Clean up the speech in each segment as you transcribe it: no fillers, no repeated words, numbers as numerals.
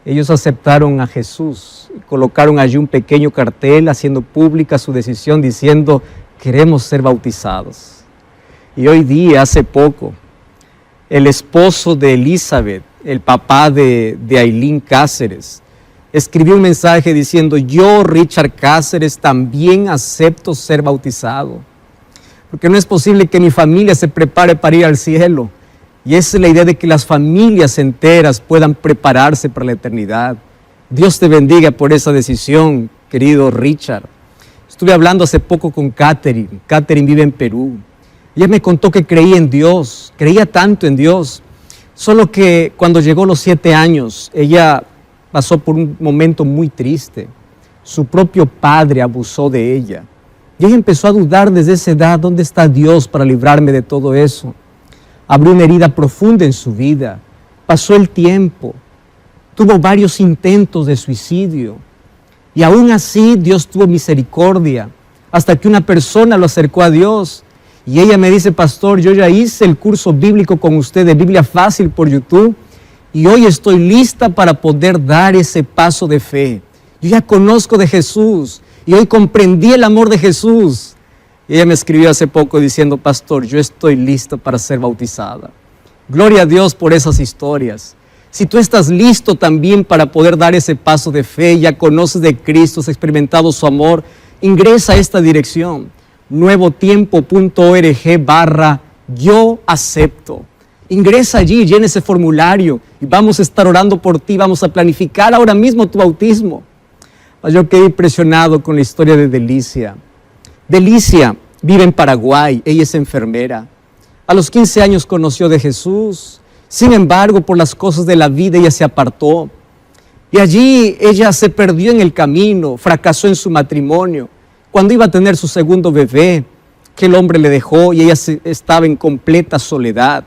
Ellos aceptaron a Jesús y colocaron allí un pequeño cartel haciendo pública su decisión diciendo: queremos ser bautizados. Y hoy día, hace poco, el esposo de Elizabeth, el papá de Ailín Cáceres, escribió un mensaje diciendo: yo, Richard Cáceres, también acepto ser bautizado, porque no es posible que mi familia se prepare para ir al cielo. Y esa es la idea de que las familias enteras puedan prepararse para la eternidad. Dios te bendiga por esa decisión, querido Richard. Estuve hablando hace poco con Catherine. Catherine vive en Perú. Ella me contó que creía en Dios, creía tanto en Dios. Solo que cuando llegó los 7 años, ella pasó por un momento muy triste. Su propio padre abusó de ella. Y ella empezó a dudar desde esa edad: ¿dónde está Dios para librarme de todo eso? Abrió una herida profunda en su vida. Pasó el tiempo. Tuvo varios intentos de suicidio. Y aún así Dios tuvo misericordia, hasta que una persona lo acercó a Dios. Y ella me dice: pastor, yo ya hice el curso bíblico con usted de Biblia Fácil por YouTube, y hoy estoy lista para poder dar ese paso de fe. Yo ya conozco de Jesús, y hoy comprendí el amor de Jesús. Y ella me escribió hace poco diciendo: pastor, yo estoy lista para ser bautizada. Gloria a Dios por esas historias. Si tú estás listo también para poder dar ese paso de fe, ya conoces de Cristo, has experimentado su amor, ingresa a esta dirección: nuevotiempo.org/yo acepto. Ingresa allí, llena ese formulario y vamos a estar orando por ti. Vamos a planificar ahora mismo tu bautismo. Yo quedé impresionado con la historia de Delicia. Delicia vive en Paraguay, ella es enfermera. A los 15 años conoció de Jesús. Sin embargo, por las cosas de la vida ella se apartó. Y allí ella se perdió en el camino, fracasó en su matrimonio. Cuando iba a tener su segundo bebé, que el hombre le dejó y ella estaba en completa soledad.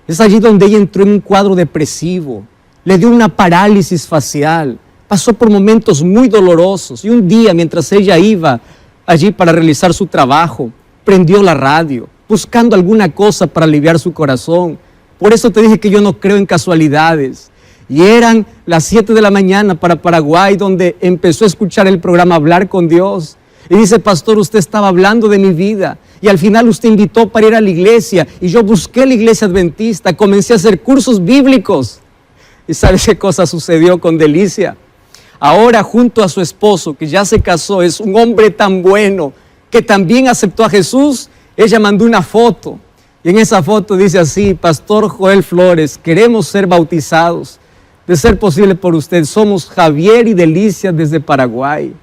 Es allí donde ella entró en un cuadro depresivo, le dio una parálisis facial, pasó por momentos muy dolorosos. Y un día, mientras ella iba allí para realizar su trabajo, prendió la radio, buscando alguna cosa para aliviar su corazón. Por eso te dije que yo no creo en casualidades. Y eran las 7 de la mañana para Paraguay, donde empezó a escuchar el programa Hablar con Dios. Y dice: pastor, usted estaba hablando de mi vida, y al final usted invitó para ir a la iglesia, y yo busqué la iglesia adventista, comencé a hacer cursos bíblicos. ¿Y sabes qué cosa sucedió con Delicia? Ahora, junto a su esposo, que ya se casó, es un hombre tan bueno, que también aceptó a Jesús. Ella mandó una foto, y en esa foto dice así: pastor Joel Flores, queremos ser bautizados. De ser posible por usted, somos Javier y Delicia desde Paraguay.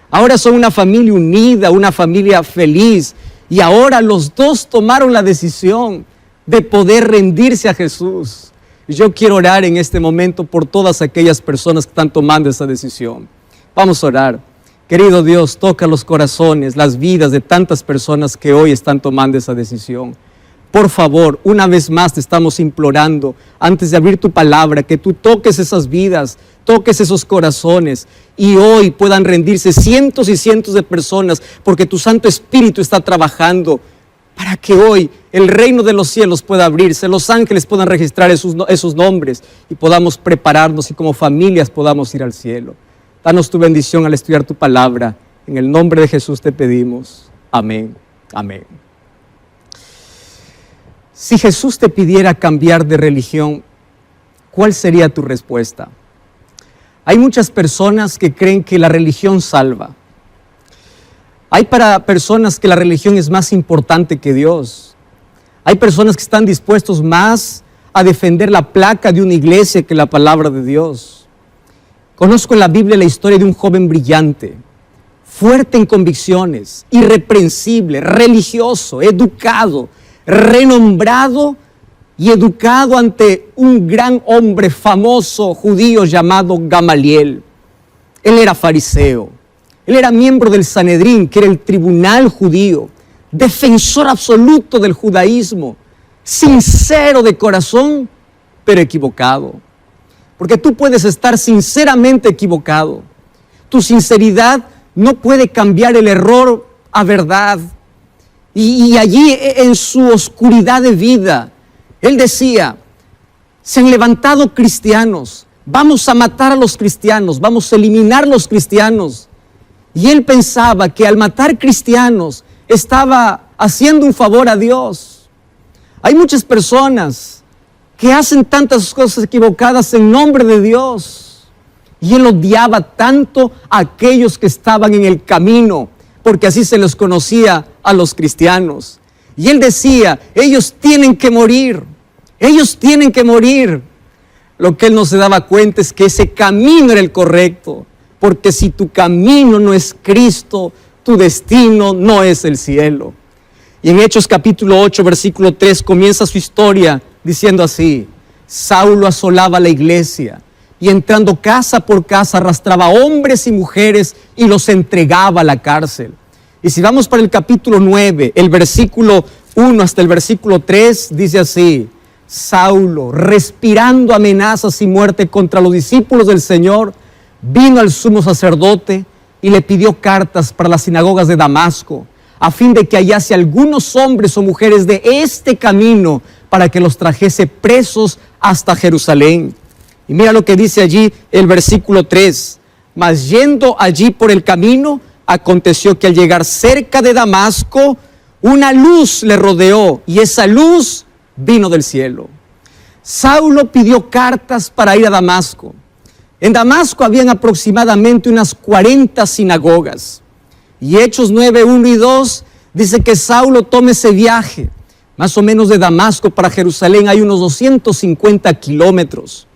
Ahora son una familia unida, una familia feliz, y ahora los dos tomaron la decisión de poder rendirse a Jesús. Y yo quiero orar en este momento por todas aquellas personas que están tomando esa decisión. Vamos a orar. Querido Dios, toca los corazones, las vidas de tantas personas que hoy están tomando esa decisión. Por favor, una vez más te estamos implorando, antes de abrir tu palabra, que tú toques esas vidas, toques esos corazones, y hoy puedan rendirse cientos y cientos de personas, porque tu Santo Espíritu está trabajando para que hoy el reino de los cielos pueda abrirse, los ángeles puedan registrar esos nombres, y podamos prepararnos, y como familias podamos ir al cielo. Danos tu bendición al estudiar tu palabra. En el nombre de Jesús te pedimos. Amén. Amén. Si Jesús te pidiera cambiar de religión, ¿cuál sería tu respuesta? Hay muchas personas que creen que la religión salva. Hay para personas que la religión es más importante que Dios. Hay personas que están dispuestos más a defender la placa de una iglesia que la palabra de Dios. Conozco en la Biblia la historia de un joven brillante, fuerte en convicciones, irreprensible, religioso, educado, renombrado y educado ante un gran hombre famoso judío llamado Gamaliel. Él era fariseo, él era miembro del Sanedrín, que era el tribunal judío, defensor absoluto del judaísmo, sincero de corazón, pero equivocado. Porque tú puedes estar sinceramente equivocado. Tu sinceridad no puede cambiar el error a verdad. Y allí, en su oscuridad de vida, él decía: se han levantado cristianos vamos a matar a los cristianos, vamos a eliminar a los cristianos. Y él pensaba que al matar cristianos estaba haciendo un favor a Dios. Hay muchas personas que hacen tantas cosas equivocadas en nombre de Dios. Y él odiaba tanto a aquellos que estaban en el camino, porque así se les conocía a los cristianos. Y él decía, ellos tienen que morir, ellos tienen que morir. Lo que él no se daba cuenta es que ese camino era el correcto, porque si tu camino no es Cristo, tu destino no es el cielo. Y en Hechos capítulo 8, versículo 3, comienza su historia diciendo así: Saulo asolaba la iglesia y entrando casa por casa arrastraba hombres y mujeres y los entregaba a la cárcel. Y si vamos para el capítulo 9, el versículo 1 hasta el versículo 3, dice así: Saulo, respirando amenazas y muerte contra los discípulos del Señor, vino al sumo sacerdote y le pidió cartas para las sinagogas de Damasco, a fin de que hallase algunos hombres o mujeres de este camino para que los trajese presos hasta Jerusalén. Y mira lo que dice allí el versículo 3. Mas yendo allí por el camino, aconteció que al llegar cerca de Damasco, una luz le rodeó y esa luz vino del cielo. Saulo pidió cartas para ir a Damasco. En Damasco habían aproximadamente unas 40 sinagogas. Y Hechos 9, 1 y 2 dice que Saulo toma ese viaje. Más o menos de Damasco para Jerusalén hay unos 250 kilómetros.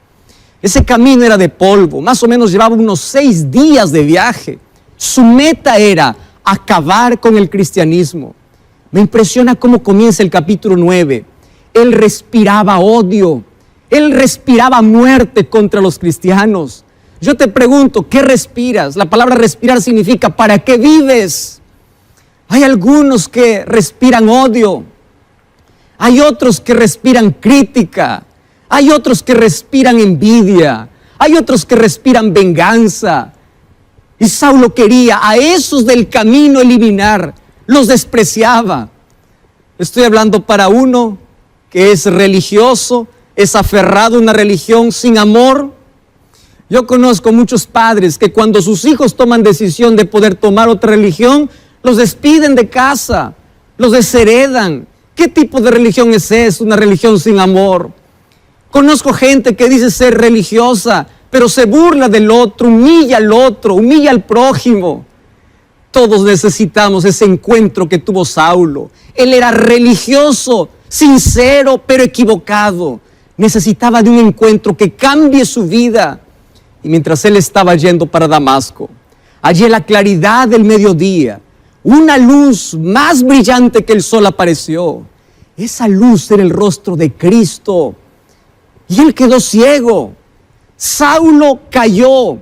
Ese camino era de polvo, más o menos llevaba unos 6 días de viaje. Su meta era acabar con el cristianismo. Me impresiona cómo comienza el capítulo 9. Él respiraba odio. Él respiraba muerte contra los cristianos. Yo te pregunto, ¿qué respiras? La palabra respirar significa ¿para qué vives? Hay algunos que respiran odio. Hay otros que respiran crítica. Hay otros que respiran envidia. Hay otros que respiran venganza. Y Saulo quería a esos del camino eliminar. Los despreciaba. Estoy hablando para uno que es religioso, es aferrado a una religión sin amor. Yo conozco muchos padres que cuando sus hijos toman decisión de poder tomar otra religión, los despiden de casa, los desheredan. ¿Qué tipo de religión es esa? Una religión sin amor. Conozco gente que dice ser religiosa, pero se burla del otro, humilla al prójimo. Todos necesitamos ese encuentro que tuvo Saulo. Él era religioso, sincero, pero equivocado. Necesitaba de un encuentro que cambie su vida. Y mientras él estaba yendo para Damasco, allí en la claridad del mediodía, una luz más brillante que el sol apareció. Esa luz era el rostro de Cristo. Y él quedó ciego. Saulo cayó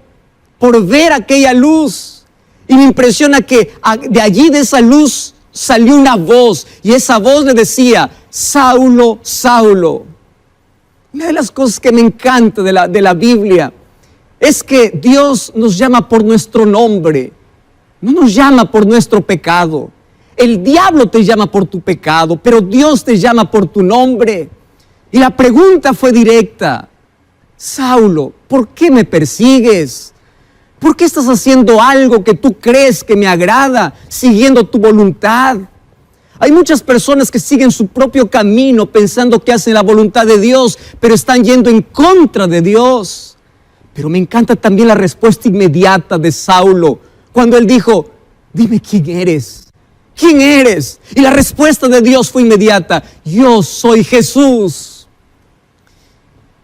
por ver aquella luz. Y me impresiona que de allí, de esa luz, salió una voz. Y esa voz le decía: Saulo, Saulo. Una de las cosas que me encanta de la Biblia es que Dios nos llama por nuestro nombre. No nos llama por nuestro pecado. El diablo te llama por tu pecado, pero Dios te llama por tu nombre. Y la pregunta fue directa: Saulo, ¿por qué me persigues? ¿Por qué estás haciendo algo que tú crees que me agrada, siguiendo tu voluntad? Hay muchas personas que siguen su propio camino pensando que hacen la voluntad de Dios, pero están yendo en contra de Dios. Pero me encanta también la respuesta inmediata de Saulo, cuando él dijo: dime quién eres. ¿Quién eres? Y la respuesta de Dios fue inmediata: yo soy Jesús.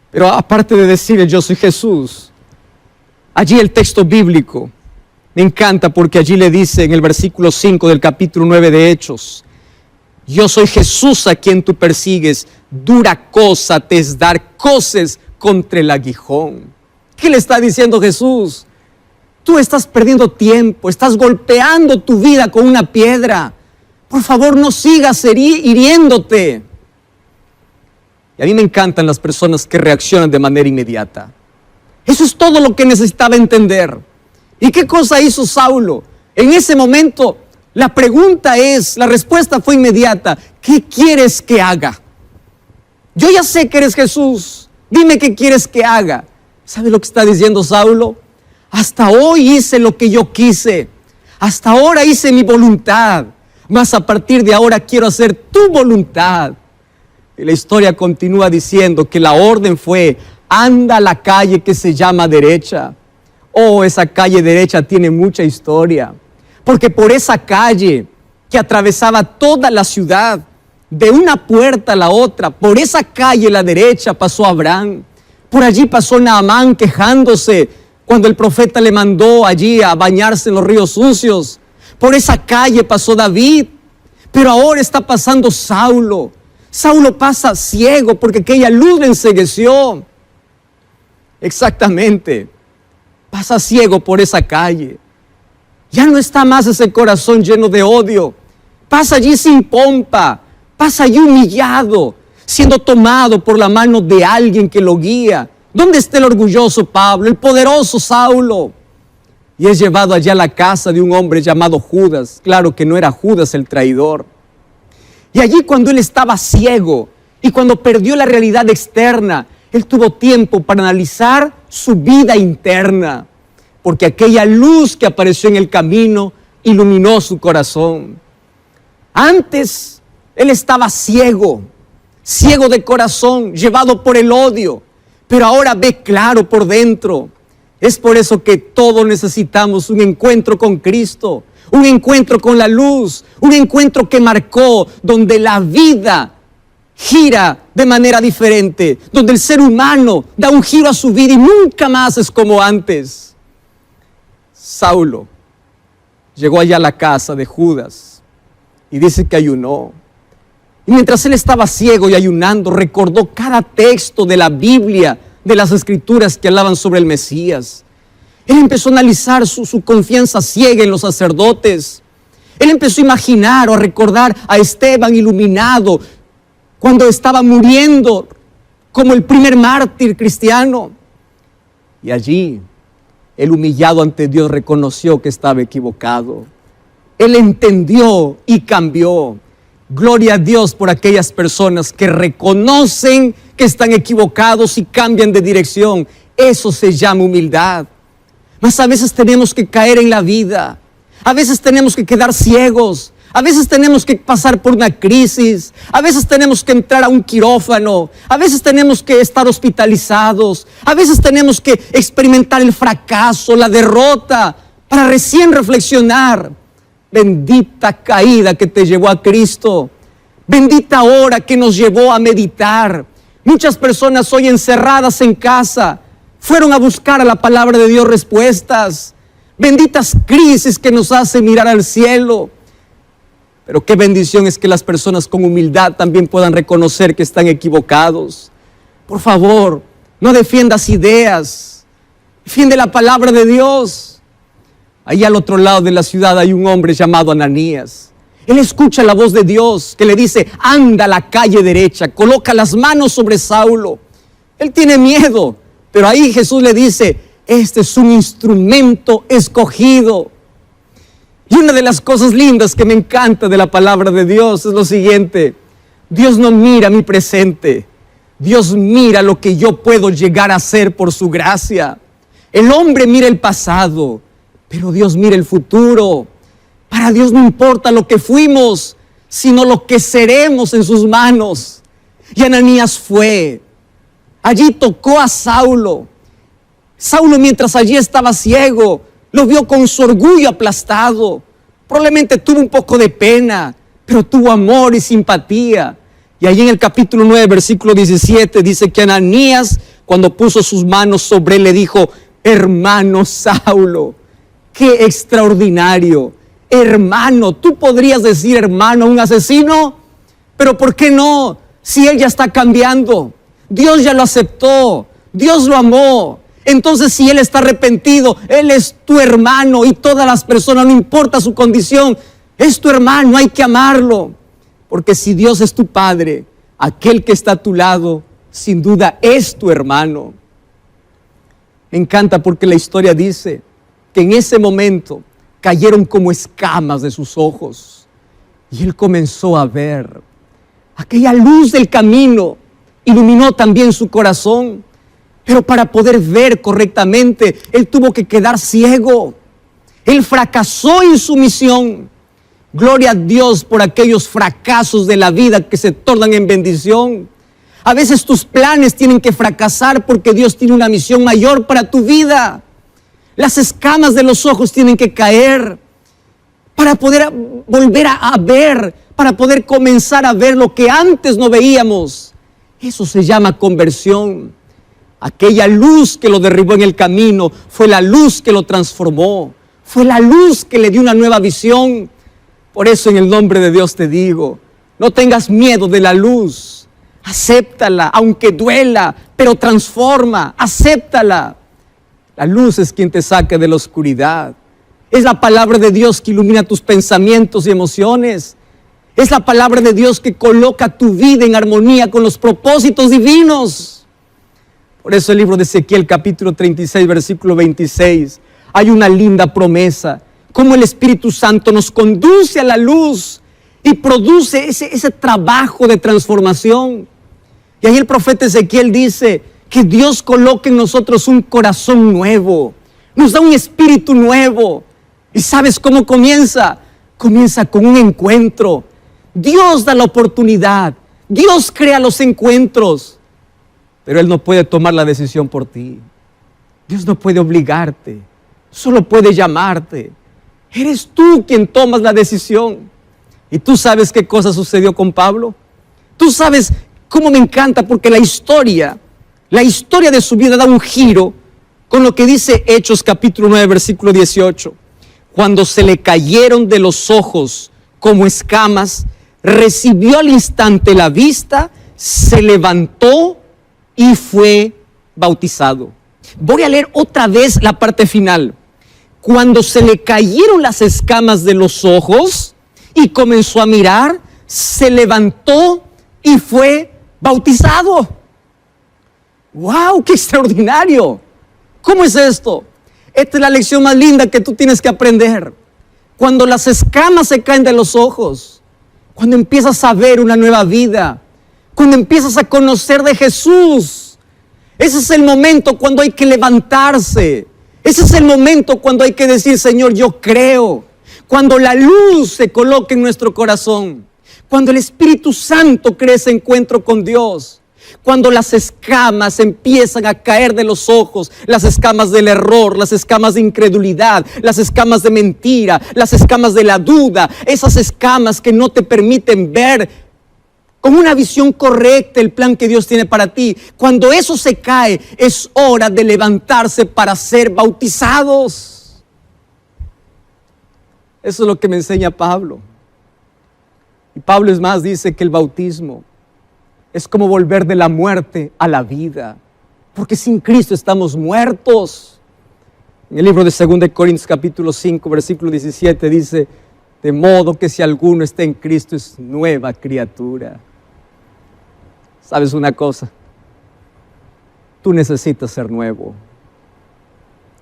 Pero aparte de decir yo soy Jesús, allí el texto bíblico me encanta porque allí le dice en el versículo 5 del capítulo 9 de Hechos: yo soy Jesús a quien tú persigues, dura cosa te es dar coces contra el aguijón. ¿Qué le está diciendo Jesús? Tú estás perdiendo tiempo, estás golpeando tu vida con una piedra. Por favor, no sigas hiriéndote. Y a mí me encantan las personas que reaccionan de manera inmediata. Eso es todo lo que necesitaba entender. ¿Y qué cosa hizo Saulo? En ese momento, la respuesta fue inmediata: ¿qué quieres que haga? Yo ya sé que eres Jesús. Dime qué quieres que haga. ¿Sabe lo que está diciendo Saulo? Hasta hoy hice lo que yo quise. Hasta ahora hice mi voluntad. Mas a partir de ahora quiero hacer tu voluntad. Y la historia continúa diciendo que la orden fue: anda a la calle que se llama derecha. Oh, esa calle derecha tiene mucha historia. Porque por esa calle que atravesaba toda la ciudad, de una puerta a la otra, por esa calle la derecha pasó Abraham. Por allí pasó Naamán quejándose cuando el profeta le mandó allí a bañarse en los ríos sucios. Por esa calle pasó David. Pero ahora está pasando Saulo. Saulo pasa ciego porque aquella luz le encegueció. Exactamente. Pasa ciego por esa calle. Ya no está más ese corazón lleno de odio. Pasa allí sin pompa. Pasa allí humillado, siendo tomado por la mano de alguien que lo guía. ¿Dónde está el orgulloso Pablo, el poderoso Saulo? Y es llevado allá a la casa de un hombre llamado Judas. Claro que no era Judas el traidor. Y allí, cuando él estaba ciego y cuando perdió la realidad externa, él tuvo tiempo para analizar su vida interna, porque aquella luz que apareció en el camino iluminó su corazón. Antes él estaba ciego de corazón, llevado por el odio, pero ahora ve claro por dentro. Es por eso que todos necesitamos un encuentro con Cristo, un encuentro con la luz, un encuentro que marcó, donde la vida gira de manera diferente, donde el ser humano da un giro a su vida y nunca más es como antes. Saulo llegó allá a la casa de Judas y dice que ayunó. Y mientras él estaba ciego y ayunando, recordó cada texto de la Biblia, de las Escrituras que hablaban sobre el Mesías. Él empezó a analizar su confianza ciega en los sacerdotes. Él empezó a imaginar o a recordar a Esteban iluminado cuando estaba muriendo como el primer mártir cristiano. Y allí, él, humillado ante Dios, reconoció que estaba equivocado. Él entendió y cambió. Gloria a Dios por aquellas personas que reconocen que están equivocados y cambian de dirección. Eso se llama humildad. Mas a veces tenemos que caer en la vida. A veces tenemos que quedar ciegos. A veces tenemos que pasar por una crisis. A veces tenemos que entrar a un quirófano. A veces tenemos que estar hospitalizados. A veces tenemos que experimentar el fracaso, la derrota, para recién reflexionar. Bendita caída que te llevó a Cristo. Bendita hora que nos llevó a meditar. Muchas personas hoy encerradas en casa fueron a buscar a la palabra de Dios respuestas. Benditas crisis que nos hacen mirar al cielo. Pero qué bendición es que las personas con humildad también puedan reconocer que están equivocados. Por favor, no defiendas ideas. Defiende la palabra de Dios. Ahí al otro lado de la ciudad hay un hombre llamado Ananías. Él escucha la voz de Dios que le dice: anda a la calle derecha, coloca las manos sobre Saulo. Él tiene miedo, pero ahí Jesús le dice: este es un instrumento escogido. Y una de las cosas lindas que me encanta de la palabra de Dios es lo siguiente: Dios no mira mi presente, Dios mira lo que yo puedo llegar a ser por su gracia. El hombre mira el pasado, pero Dios mira el futuro. Para Dios no importa lo que fuimos, sino lo que seremos en sus manos. Y Ananías fue. Allí tocó a Saulo. Saulo, mientras allí estaba ciego, lo vio con su orgullo aplastado. Probablemente tuvo un poco de pena, pero tuvo amor y simpatía. Y allí en el capítulo 9, versículo 17, dice que Ananías, cuando puso sus manos sobre él, le dijo: hermano Saulo. ¡Qué extraordinario! Hermano, tú podrías decir hermano a un asesino, pero ¿por qué no? Si él ya está cambiando, Dios ya lo aceptó, Dios lo amó. Entonces, si él está arrepentido, él es tu hermano, y todas las personas, no importa su condición, es tu hermano, hay que amarlo. Porque si Dios es tu padre, aquel que está a tu lado, sin duda es tu hermano. Me encanta porque la historia dice que en ese momento cayeron como escamas de sus ojos y él comenzó a ver. Aquella luz del camino iluminó también su corazón. Pero para poder ver correctamente, él tuvo que quedar ciego. Él fracasó en su misión. Gloria a Dios por aquellos fracasos de la vida que se tornan en bendición. A veces tus planes tienen que fracasar porque Dios tiene una misión mayor para tu vida. Las escamas de los ojos tienen que caer para poder volver a ver, para poder comenzar a ver lo que antes no veíamos. Eso se llama conversión. Aquella luz que lo derribó en el camino fue la luz que lo transformó. Fue la luz que le dio una nueva visión. Por eso en el nombre de Dios te digo, no tengas miedo de la luz. Acéptala, aunque duela, pero transforma, acéptala. La luz es quien te saca de la oscuridad. Es la palabra de Dios que ilumina tus pensamientos y emociones. Es la palabra de Dios que coloca tu vida en armonía con los propósitos divinos. Por eso el libro de Ezequiel, capítulo 36, versículo 26, hay una linda promesa. Cómo el Espíritu Santo nos conduce a la luz y produce ese trabajo de transformación. Y ahí el profeta Ezequiel dice que Dios coloca en nosotros un corazón nuevo, nos da un espíritu nuevo. ¿Y sabes cómo comienza? Comienza con un encuentro. Dios da la oportunidad, Dios crea los encuentros, pero Él no puede tomar la decisión por ti. Dios no puede obligarte, solo puede llamarte. Eres tú quien tomas la decisión. ¿Y tú sabes qué cosa sucedió con Pablo? Tú sabes cómo me encanta, porque la historia de su vida da un giro con lo que dice Hechos capítulo 9, versículo 18. Cuando se le cayeron de los ojos como escamas, recibió al instante la vista, se levantó y fue bautizado. Voy a leer otra vez la parte final. Cuando se le cayeron las escamas de los ojos y comenzó a mirar, se levantó y fue bautizado. ¡Wow! ¡Qué extraordinario! ¿Cómo es esto? Esta es la lección más linda que tú tienes que aprender. Cuando las escamas se caen de los ojos, cuando empiezas a ver una nueva vida, cuando empiezas a conocer de Jesús, ese es el momento cuando hay que levantarse. Ese es el momento cuando hay que decir, Señor, yo creo. Cuando la luz se coloca en nuestro corazón, cuando el Espíritu Santo crea ese encuentro con Dios, cuando las escamas empiezan a caer de los ojos, las escamas del error, las escamas de incredulidad, las escamas de mentira, las escamas de la duda, esas escamas que no te permiten ver con una visión correcta el plan que Dios tiene para ti. Cuando eso se cae, es hora de levantarse para ser bautizados. Eso es lo que me enseña Pablo. Y Pablo es más, dice que el bautismo es como volver de la muerte a la vida, porque sin Cristo estamos muertos. En el libro de 2 Corintios capítulo 5, versículo 17 dice, de modo que si alguno está en Cristo es nueva criatura. ¿Sabes una cosa? Tú necesitas ser nuevo.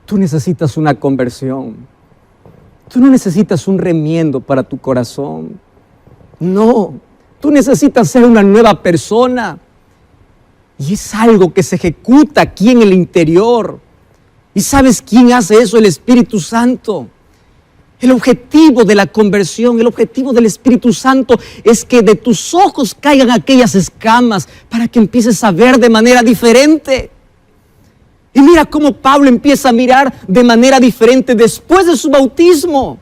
Tú necesitas una conversión. Tú no necesitas un remiendo para tu corazón. No. Tú necesitas ser una nueva persona. Y es algo que se ejecuta aquí en el interior. ¿Y sabes quién hace eso? El Espíritu Santo. El objetivo de la conversión, el objetivo del Espíritu Santo es que de tus ojos caigan aquellas escamas para que empieces a ver de manera diferente. Y mira cómo Pablo empieza a mirar de manera diferente después de su bautismo.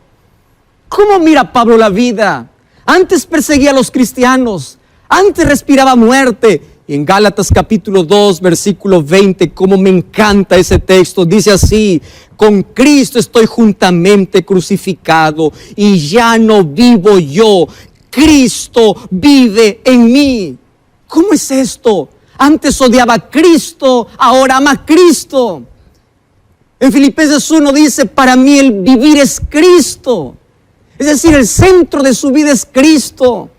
¿Cómo mira Pablo la vida? Antes perseguía a los cristianos, antes respiraba muerte. Y en Gálatas capítulo 2, versículo 20, como me encanta ese texto, dice así, con Cristo estoy juntamente crucificado y ya no vivo yo, Cristo vive en mí. ¿Cómo es esto? Antes odiaba a Cristo, ahora ama a Cristo. En Filipenses 1 dice, para mí el vivir es Cristo. Es decir, el centro de su vida es Cristo.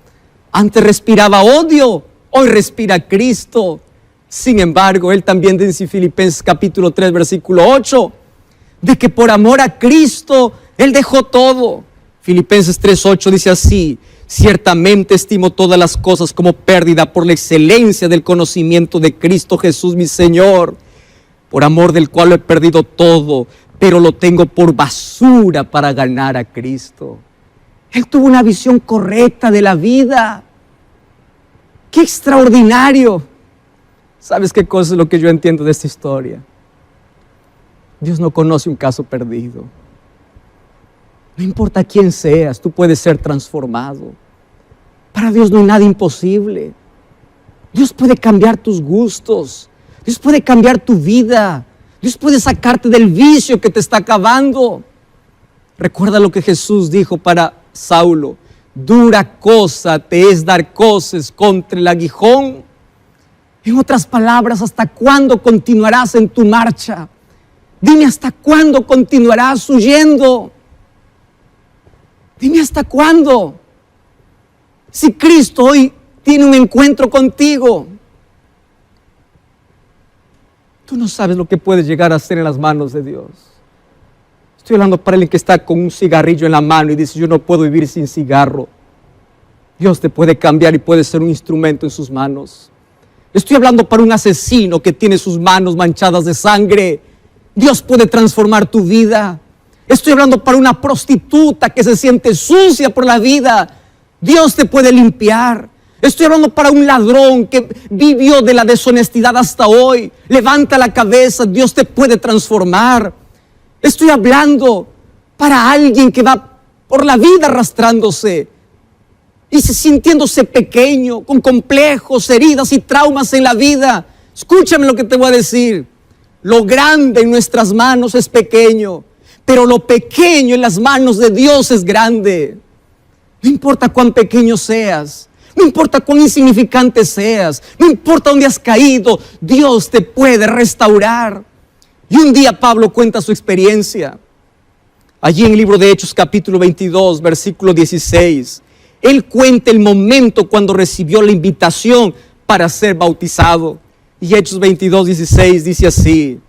Antes respiraba odio, hoy respira Cristo. Sin embargo, él también dice en Filipenses capítulo 3, versículo 8, de que por amor a Cristo, él dejó todo. Filipenses 3:8 dice así, ciertamente estimo todas las cosas como pérdida por la excelencia del conocimiento de Cristo Jesús mi Señor, por amor del cual he perdido todo, pero lo tengo por basura para ganar a Cristo. Él tuvo una visión correcta de la vida. ¡Qué extraordinario! ¿Sabes qué cosa es lo que yo entiendo de esta historia? Dios no conoce un caso perdido. No importa quién seas, tú puedes ser transformado. Para Dios no hay nada imposible. Dios puede cambiar tus gustos. Dios puede cambiar tu vida. Dios puede sacarte del vicio que te está acabando. Recuerda lo que Jesús dijo para Saulo: dura cosa te es dar coces contra el aguijón. En otras palabras, ¿hasta cuándo continuarás en tu marcha? Dime, ¿hasta cuándo continuarás huyendo? Dime, ¿hasta cuándo? Si Cristo hoy tiene un encuentro contigo, tú no sabes lo que puedes llegar a hacer en las manos de Dios. Estoy hablando para alguien que está con un cigarrillo en la mano y dice: yo no puedo vivir sin cigarro. Dios te puede cambiar y puede ser un instrumento en sus manos. Estoy hablando para un asesino que tiene sus manos manchadas de sangre. Dios puede transformar tu vida. Estoy hablando para una prostituta que se siente sucia por la vida. Dios te puede limpiar. Estoy hablando para un ladrón que vivió de la deshonestidad hasta hoy. Levanta la cabeza, Dios te puede transformar. Estoy hablando para alguien que va por la vida arrastrándose y sintiéndose pequeño, con complejos, heridas y traumas en la vida. Escúchame lo que te voy a decir. Lo grande en nuestras manos es pequeño, pero lo pequeño en las manos de Dios es grande. No importa cuán pequeño seas, no importa cuán insignificante seas, no importa dónde has caído, Dios te puede restaurar. Y un día Pablo cuenta su experiencia. Allí en el libro de Hechos capítulo 22, versículo 16, él cuenta el momento cuando recibió la invitación para ser bautizado. Y Hechos 22, 16 dice así: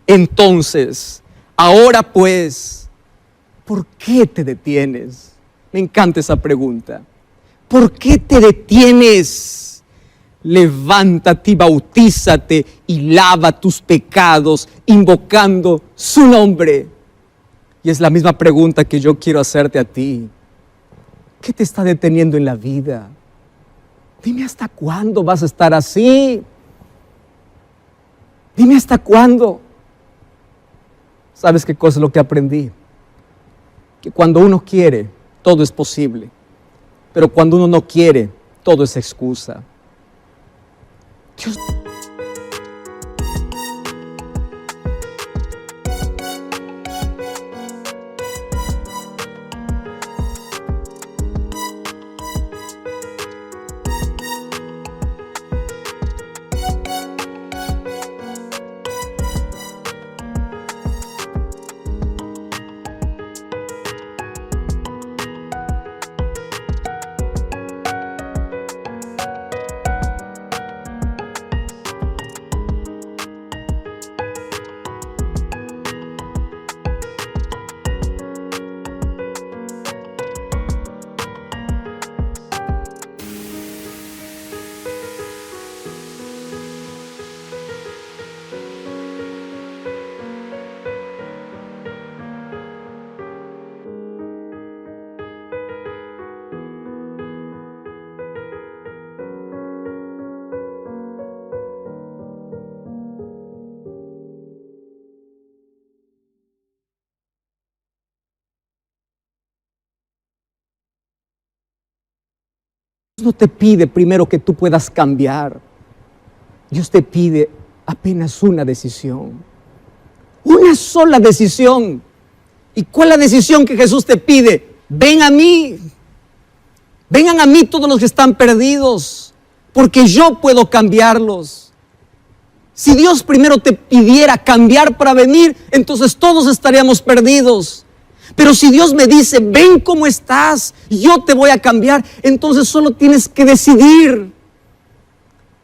entonces, ahora pues, ¿por qué te detienes? Me encanta esa pregunta. ¿Por qué te detienes? Levántate y bautízate y lava tus pecados invocando su nombre. Y es la misma pregunta que yo quiero hacerte a ti. ¿Qué te está deteniendo en la vida? Dime, ¿hasta cuándo vas a estar así? Dime, ¿hasta cuándo? ¿Sabes qué cosa es lo que aprendí? Que cuando uno quiere, todo es posible. Pero cuando uno no quiere, todo es excusa. Dios. Dios no te pide primero que tú puedas cambiar. Dios te pide apenas una decisión. Una sola decisión. ¿Y cuál es la decisión que Jesús te pide? Ven a mí. Vengan a mí todos los que están perdidos, porque yo puedo cambiarlos. Si Dios primero te pidiera cambiar para venir, entonces todos estaríamos perdidos. Pero si Dios me dice, ven como estás, yo te voy a cambiar, entonces solo tienes que decidir.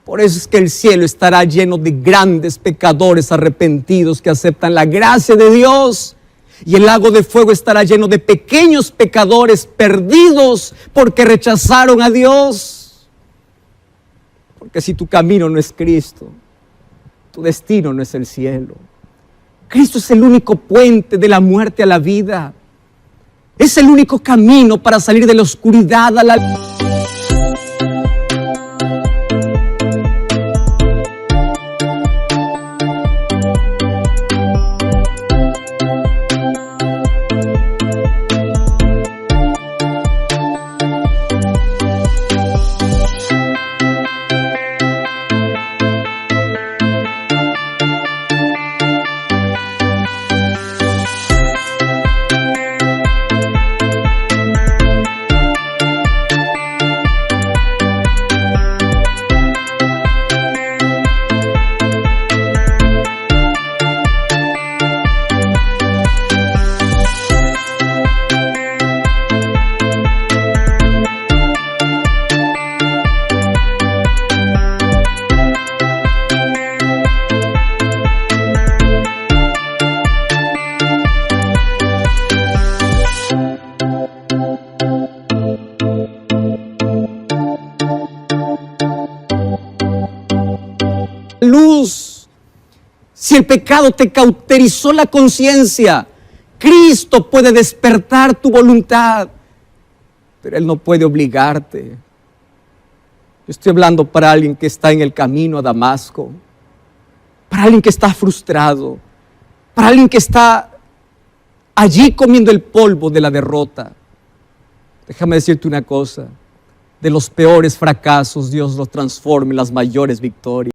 Por eso es que el cielo estará lleno de grandes pecadores arrepentidos que aceptan la gracia de Dios. Y el lago de fuego estará lleno de pequeños pecadores perdidos porque rechazaron a Dios. Porque si tu camino no es Cristo, Tu destino no es el cielo. Cristo es el único puente de la muerte a la vida. Es el único camino para salir de la oscuridad a la luz. Si el pecado te cauterizó la conciencia, Cristo puede despertar tu voluntad, pero Él no puede obligarte. Yo estoy hablando para alguien que está en el camino a Damasco, para alguien que está frustrado, para alguien que está allí comiendo el polvo de la derrota. Déjame decirte una cosa, de los peores fracasos Dios los transforma en las mayores victorias.